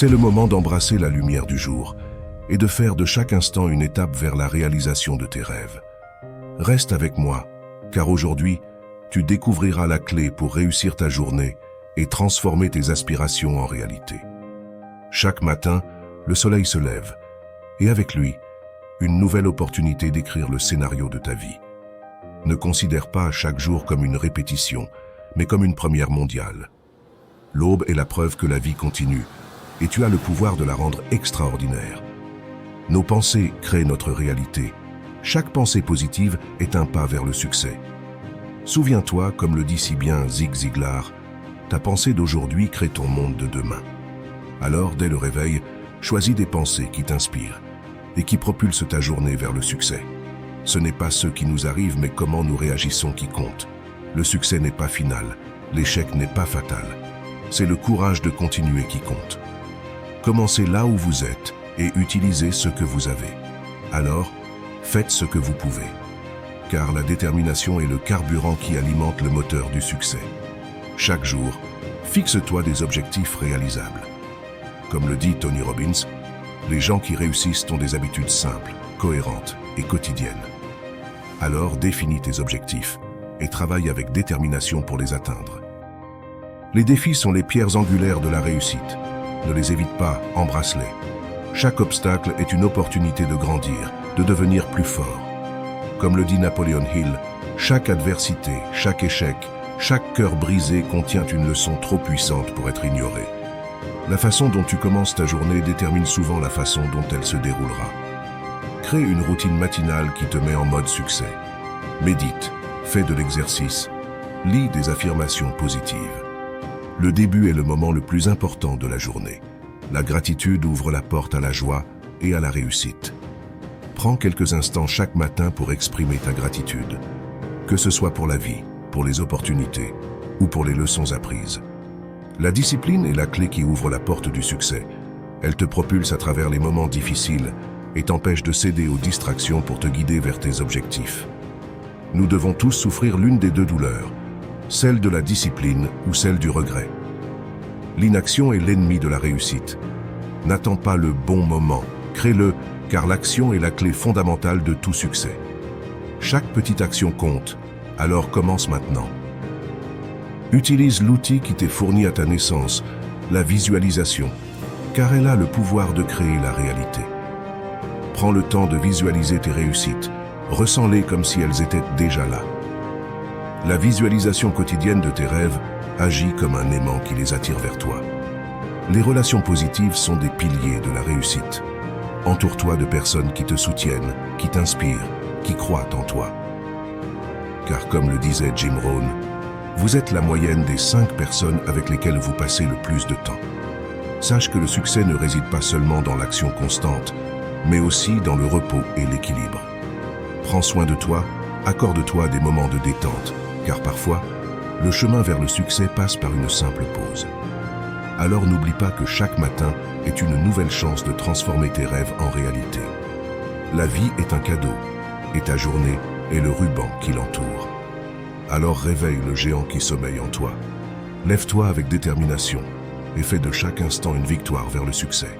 C'est le moment d'embrasser la lumière du jour et de faire de chaque instant une étape vers la réalisation de tes rêves. Reste avec moi, car aujourd'hui, tu découvriras la clé pour réussir ta journée et transformer tes aspirations en réalité. Chaque matin, le soleil se lève, et avec lui, une nouvelle opportunité d'écrire le scénario de ta vie. Ne considère pas chaque jour comme une répétition, mais comme une première mondiale. L'aube est la preuve que la vie continue, et tu as le pouvoir de la rendre extraordinaire. Nos pensées créent notre réalité. Chaque pensée positive est un pas vers le succès. Souviens-toi, comme le dit si bien Zig Ziglar, ta pensée d'aujourd'hui crée ton monde de demain. Alors, dès le réveil, choisis des pensées qui t'inspirent et qui propulsent ta journée vers le succès. Ce n'est pas ce qui nous arrive, mais comment nous réagissons qui compte. Le succès n'est pas final, l'échec n'est pas fatal. C'est le courage de continuer qui compte. Commencez là où vous êtes et utilisez ce que vous avez. Alors, faites ce que vous pouvez. Car la détermination est le carburant qui alimente le moteur du succès. Chaque jour, fixe-toi des objectifs réalisables. Comme le dit Tony Robbins, les gens qui réussissent ont des habitudes simples, cohérentes et quotidiennes. Alors définis tes objectifs et travaille avec détermination pour les atteindre. Les défis sont les pierres angulaires de la réussite. Ne les évite pas, embrasse-les. Chaque obstacle est une opportunité de grandir, de devenir plus fort. Comme le dit Napoleon Hill, chaque adversité, chaque échec, chaque cœur brisé contient une leçon trop puissante pour être ignorée. La façon dont tu commences ta journée détermine souvent la façon dont elle se déroulera. Crée une routine matinale qui te met en mode succès. Médite, fais de l'exercice, lis des affirmations positives. Le début est le moment le plus important de la journée. La gratitude ouvre la porte à la joie et à la réussite. Prends quelques instants chaque matin pour exprimer ta gratitude, que ce soit pour la vie, pour les opportunités ou pour les leçons apprises. La discipline est la clé qui ouvre la porte du succès. Elle te propulse à travers les moments difficiles et t'empêche de céder aux distractions pour te guider vers tes objectifs. Nous devons tous souffrir l'une des deux douleurs, celle de la discipline ou celle du regret. L'inaction est l'ennemi de la réussite. N'attends pas le bon moment, crée-le, car l'action est la clé fondamentale de tout succès. Chaque petite action compte, alors commence maintenant. Utilise l'outil qui t'est fourni à ta naissance, la visualisation, car elle a le pouvoir de créer la réalité. Prends le temps de visualiser tes réussites, ressens-les comme si elles étaient déjà là. La visualisation quotidienne de tes rêves agit comme un aimant qui les attire vers toi. Les relations positives sont des piliers de la réussite. Entoure-toi de personnes qui te soutiennent, qui t'inspirent, qui croient en toi. Car comme le disait Jim Rohn, vous êtes la moyenne des 5 personnes avec lesquelles vous passez le plus de temps. Sache que le succès ne réside pas seulement dans l'action constante, mais aussi dans le repos et l'équilibre. Prends soin de toi, accorde-toi des moments de détente, car parfois, le chemin vers le succès passe par une simple pause. Alors n'oublie pas que chaque matin est une nouvelle chance de transformer tes rêves en réalité. La vie est un cadeau, et ta journée est le ruban qui l'entoure. Alors réveille le géant qui sommeille en toi. Lève-toi avec détermination et fais de chaque instant une victoire vers le succès.